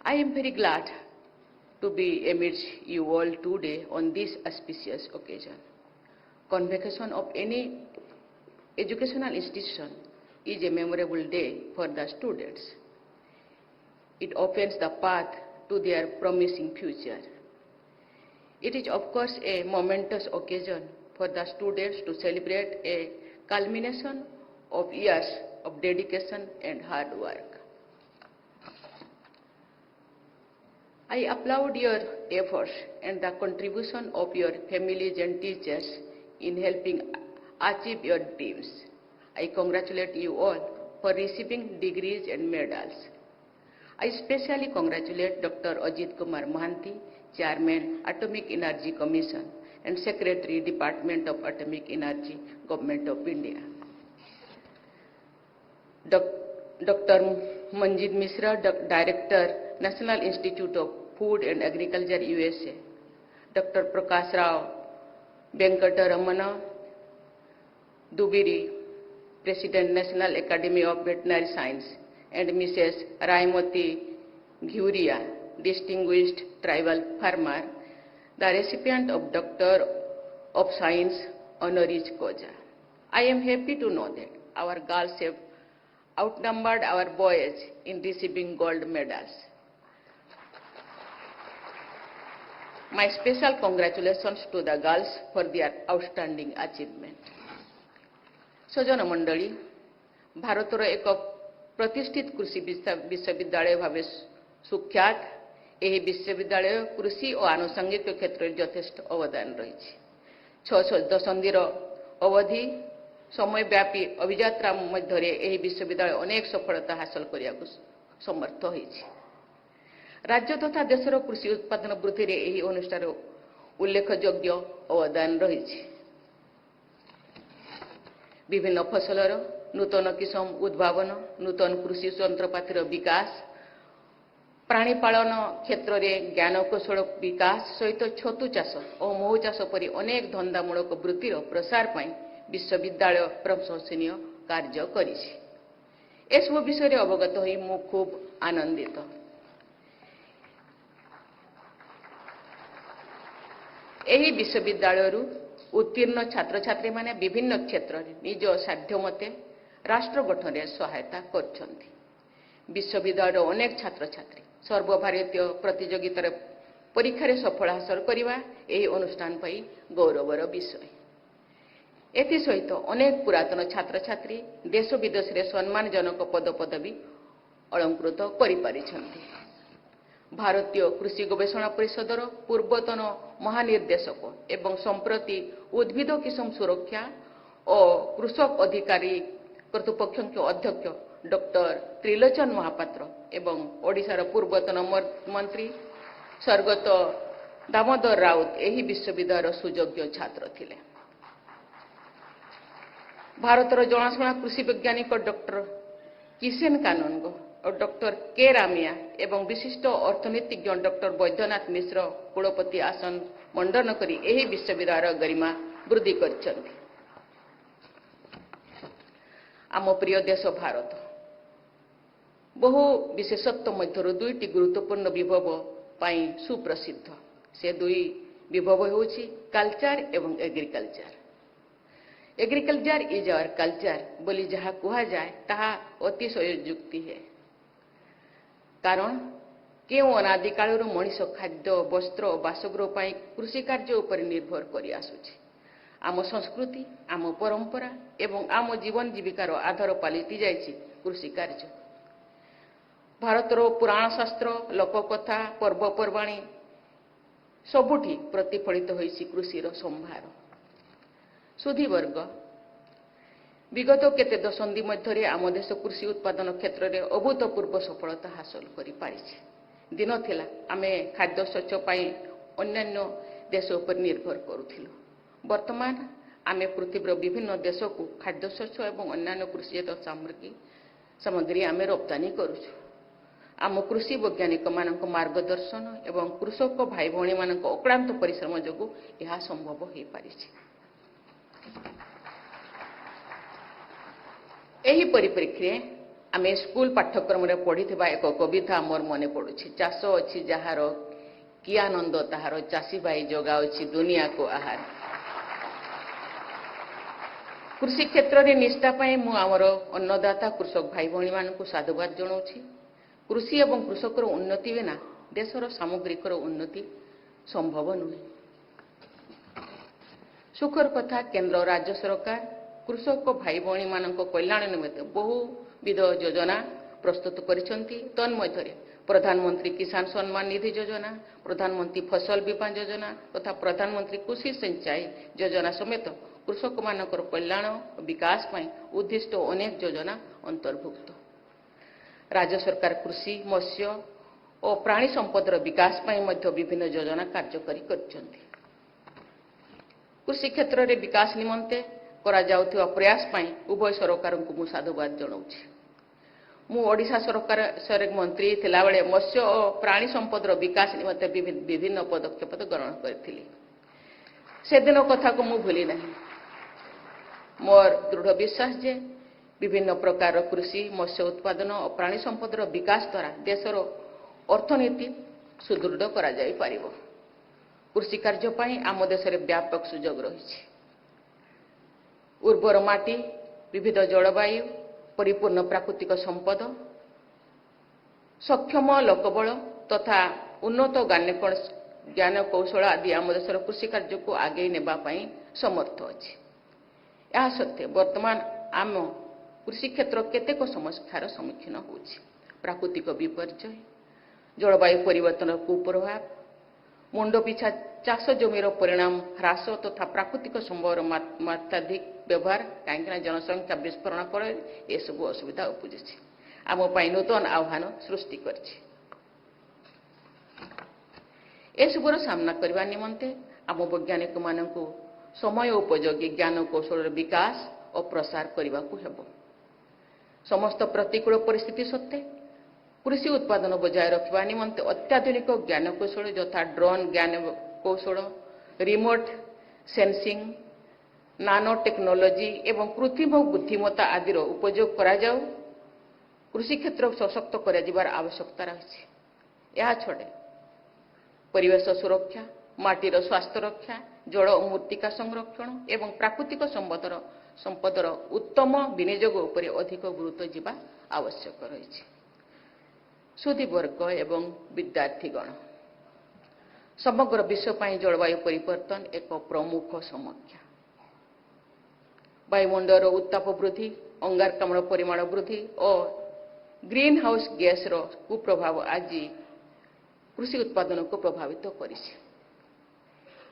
I am very glad to be amidst you all today on this auspicious occasion. Convocation of any educational institution is a memorable day for the students. It opens the path to their promising future. It is, of course, a momentous occasion for the students to celebrate a culmination of years of dedication and hard work. I applaud your efforts and the contribution of your families and teachers in helping achieve your dreams. I congratulate you all for receiving degrees and medals. I especially congratulate Dr. Ajit Kumar Mohanty, Chairman, Atomic Energy Commission, and Secretary, Department of Atomic Energy, Government of India. Dr. Manjit Mishra, Director, National Institute of Food and Agriculture, USA. Dr. Prakash Rao Venkataramana Dubiri, President, National Academy of Veterinary Science, and Mrs. Raimati Ghuria, Distinguished Tribal Farmer, the recipient of Doctor of Science honoris causa. I am happy to know that our girls have outnumbered our boys in receiving gold medals. My special congratulations to the girls for their outstanding achievement. सजन मंडली भारतर एक प्रतिष्ठित कृषि विश्वविद्यालय भाव सुख्यात यह विश्वविद्यालय कृषि और आनुषंगिक क्षेत्र में यथेष्ट अवदान रही 6 दशंधि अवधि समयव्यापी अभियात्रा मध्य यह विश्वविद्यालय अनेक सफलता हासिल करने समर्थ हो राज्य तथा देशर कृषि उत्पादन वृद्धि में यह अनुष्ठान उल्लेखयोग्य अवदान रही विभिन्न फसलर नूतन किसम उद्भावन नूतन कृषि यंत्रपातिर विकास प्राणीपालन क्षेत्र में ज्ञान कौशल विकास सहित छतु चाष और महू चाष परी अनेक धंदामूलक वृत्तिर प्रसार पर विश्वविद्यालय प्रशंसनीय कार्य करिछि। एसबु विषय अवगत होई मु खूब आनंदित। एही विश्वविद्यालय उत्तीर्ण छात्र छात्री माने विभिन्न क्षेत्र में निज साध्य मते राष्ट्र गठन में सहायता करछन्ति। विश्वविद्यालय अनेक छात्र छात्री सर्वभारतीय प्रतियोगितार परीक्षा सफल हासिल करवा यही अनुष्ठान पाई गौरवर विषय। एथि सहित अनेक पुरातन छात्र छात्री देश विदेश में सम्मानजनक पद पदवी अलंकृत करिपारिछन्ति। भारतीय कृषि गवेषणा परिषदर पूर्वतन महानिर्देशक एवं संप्रति उद्भिद किसम सुरक्षा और कृषक अधिकारी कर्तृपक्ष अध्यक्ष डॉक्टर त्रिलोचन महापात्र एवं ओडिशार पूर्वतन मंत्री स्वर्गत दामोदर राउत यही विश्वविद्यालय सुयोग्य छात्र थिले। भारतर जनाशुना कृषि वैज्ञानिक डॉक्टर किशन कानूनग और डॉक्टर के रामिया एवं विशिष्ट अर्थनीतिज्ञ डॉक्टर वैद्यनाथ मिश्र कुलपति आसन मंडन करी यही विश्वविद्यालय गरिमा वृद्धि करिसेंति। आम प्रिय देश भारत बहु विशेषत्व मध्य दुईटी गुरुत्वपूर्ण विभव पाई सुप्रसिद्ध। से दुई विभव होछि कल्चर एवं agriculture. Agriculture is our culture बोली जहाँ कहा जाए ताहा अतिशय युक्ति है। कारण क्यों अनादि काल मनीष खाद्य वस्त्र और बासगृह पाई कृषि कार्य उपर निर्भर करि आसुछि। आम संस्कृति आम परंपरा एवं आम जीवन जीविकार आधार पालिटी जाइछि कृषि कार्य। भारतर पुराण शास्त्र लोककथा पर्वपर्वाणी सबुठी प्रतिफलित होइछि कृषिर संभार। सुधीवर्ग विगत केते दशंधि मध्य आम देश कृषि उत्पादन क्षेत्र में अभूतपूर्व सफलता हासिल करि पारिछि। दिन थिला आमे खाद्य शस्य पाई अन्यान्य देश उपर निर्भर करुथिलु। वर्तमान आमे पृथ्वीर विभिन्न देश को खाद्य शस्य एवं अन्यान्य कृषिजात सामग्री आमे रप्तानी करुछु। आम कृषि वैज्ञानिक मानक मार्गदर्शन एवं कृषक भाई भौणी मानक अक्लांत परिश्रम जोगु यह संभव हो पारिछि। एही परिप्रेक्षी आमे स्कूल पाठ्यक्रम रे पढ़िथिबा एक कविता मोर मने पड़ुछि। चाष अछि जहार कि आनंद ताहार, चाषी भाई जोगाउछि दुनिया को आहार। कृषि क्षेत्र रे निष्ठा पाए मु आमर अन्नदाता कृषक भाई भणी मानकु साधुवाद जणाउछि। कृषि एवं कृषकर उन्नति बिना देशर सामग्रिकर उन्नति संभव नुहे। सुखर कथा केंद्र राज्य सरकार कृषक भाई भणी मानक कल्याण निमित्त बहुविध योजना प्रस्तुत करिसंती। तन्मध्यरे प्रधानमंत्री किसान सम्मान निधि योजना, प्रधानमंत्री फसल बीमा योजना तथा प्रधानमंत्री कृषि सिंचाई योजना समेत कृषक मानकर कल्याण और विकास पाई उद्दिष्ट अनेक योजना अंतर्भुक्त। राज्य सरकार कृषि, मत्स्य और प्राणी संपदर विकास पाई मध्य विभिन्न योजना कार्यकारी करछंती। कृषि क्षेत्र रे विकास निमंते करा जाउथिबा प्रयास पाई उभय सरकार को मु साधुवाद जणाउछि। मु ओडिशा सरकार सर मंत्री थिला बेले मत्स्य और प्राणी संपदर विकास निमंते विभिन्न पदक्षेप ग्रहण करथिली। से दिन कथा को मु भूली नहीं। मोर दृढ़ विश्वास जे विभिन्न प्रकार कृषि, मत्स्य उत्पादन और प्राणी संपदर विकास द्वारा देशर अर्थनीति सुदृढ़ करा जाई पारिबो। कृषि कार्य पाई आम देश रे व्यापक सुजोग रही। उर्वर माटी, विविध जलवायु, परिपूर्ण प्राकृतिक संपद, सक्षम लोकबल तथा उन्नत ज्ञान कौशल आदि आम देशर कृषि कार्य को आगे नेबा पाई समर्थ अछि। यह सत्य वर्तमान आम कृषि क्षेत्र केतेक समस्यार सम्मुखीन होछि। प्राकृतिक विपर्यय, जलवायु परिवर्तन कुप्रभाव, मुंड पिछा चाष जमीर परिणाम ह्रास तथा प्राकृतिक संपदर मात्राधिक व्यवहार कहीं जनसंख्या विस्फोरण फल ये सब असुविधा उपजी आम नूतन आह्वान सृष्टि करछि। एसबुर सामना करने निमंते आम वैज्ञानिक मानक समय उपयोगी ज्ञान कौशल विकास और प्रसार करने को हेबो। समस्त प्रतिकूल परिस्थिति सत्वे कृषि उत्पादन बजाय रखा निमंते अत्याधुनिक ज्ञान कौशल यथा ड्रोन ज्ञान कौशल, रिमोट सेंसिंग, नानो टेक्नोलॉजी एवं कृत्रिम बुद्धिमत्ता आदि उपयोग करा जाऊ कृषि क्षेत्र सशक्त कर आवश्यकता रही। यह छड़े परिवेश सुरक्षा, माटीर स्वास्थ्य रक्षा, जल और मृत्तिका संरक्षण एवं प्राकृतिक संपदर उत्तम विनियोग उपरे अधिक गुरुत्व जीवा आवश्यक रही। सुधी वर्ग एवं विद्यार्थीगण समग्र विश्व पाई जलवायु परिवर्तन एक प्रमुख समस्या। वायुमंडल उत्ताप वृद्धि, अंगारकाम्ल परिमाण वृद्धि और ग्रीन हाउस गैस कुप्रभाव आज कृषि उत्पादन को प्रभावित करिछि।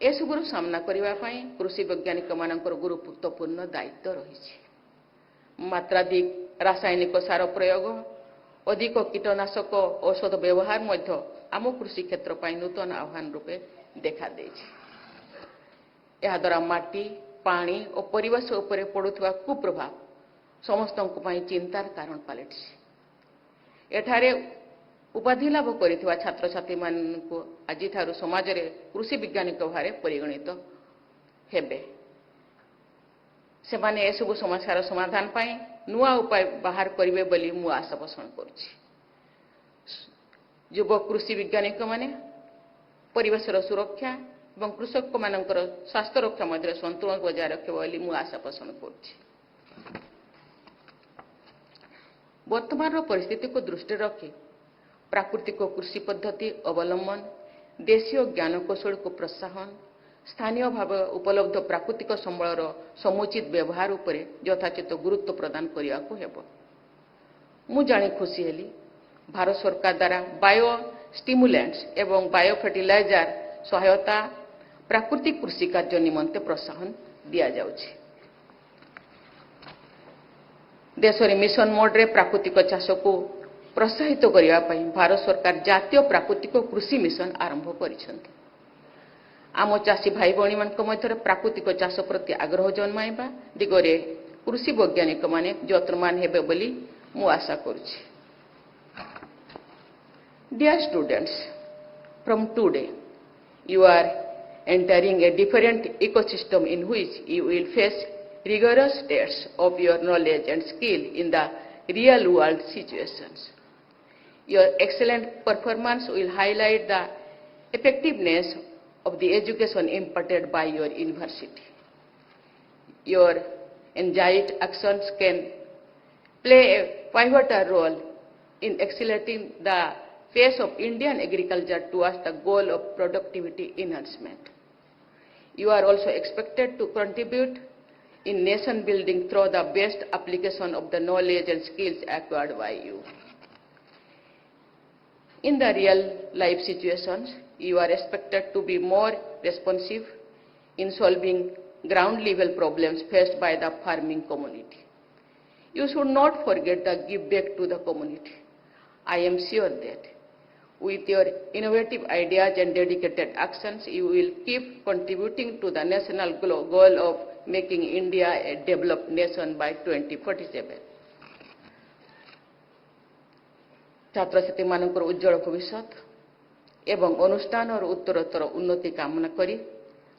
एसबुर सामना करने कृषि वैज्ञानिक मानकर गुरुत्वपूर्ण दायित्व रही। मात्राधिक रासायनिक सार प्रयोग, अधिक कीटनाशक औषध व्यवहार मध्य आम कृषि क्षेत्र पर नूतन आह्वान रूपे देखा देछि। यह द्वारा माटी, पानी और परिवेश उपरे पड़ुवा कुप्रभाव समस्त चिंतार कारण पलटि। एठारे उपाधि लाभ करिथिबा छात्र छात्री मानकु आज समाज रे कृषि वैज्ञानिक भारे परिगणित हेबे। सेमाने एसबु समस्यार समाधान पाई नुआ उपाय बाहर करिवे बोली मु आशा पोषण करुछि। युव कृषि वैज्ञानिक माने परिवेशर सुरक्षा और कृषक मानकर स्वास्थ्य रक्षा मध्य संतुलन बजाय रखे बोली मु आशा पोषण करुछि। वर्तमान परिस्थिति को दृष्टि रखी प्राकृतिक कृषि पद्धति अवलंबन, देशीय ज्ञान कौशल को प्रोत्साहन, स्थानीय भाव उपलब्ध प्राकृतिक संबलर समुचित व्यवहार उपरे यथाचित गुरुत्व प्रदान करने को हेबो। मु जानी खुशी हेली भारत सरकार द्वारा बायो स्टिमुलेंट्स एवं बायो फर्टिलाइजर सहायता प्राकृतिक कृषि कार्य निमंते प्रोत्साहन दिया जाउछि। देश रे मिशन मोड रे प्राकृतिक चाष को प्रोत्साहित करने भारत सरकार जातीय प्राकृतिक कृषि मिशन आरंभ करिसेंति। आम चाषी भाई भणी मान मध्य प्राकृतिक चाष प्रति आग्रह जन्माइबा दिगरे कृषि वैज्ञानिक माने यत्नमान हेबे बोली मु आशा करुछि। Dear students, from today you are entering a different ecosystem in which you will face rigorous tests of your knowledge and skill in the real world situations. Your excellent performance will highlight the effectiveness of the education imparted by your university. Your engaged actions can play a pivotal role in accelerating the pace of Indian agriculture towards the goal of productivity enhancement. You are also expected to contribute in nation building through the best application of the knowledge and skills acquired by you. In the real life situations, you are expected to be more responsive in solving ground level problems faced by the farming community. You should not forget to give back to the community. I am sure that with your innovative ideas and dedicated actions, you will keep contributing to the national goal of making India a developed nation by 2047. छात्र छात्री मानकर उज्जवल भविष्य एवं अनुष्ठान और उत्तरोत्तर उन्नति कामना करी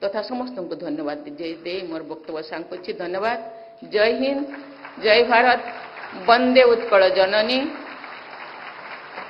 तथा समस्त को धन्यवाद दे मोर वक्तव्य सांग धन्यवाद। जय हिंद, जय भारत, वंदे उत्कल जननी।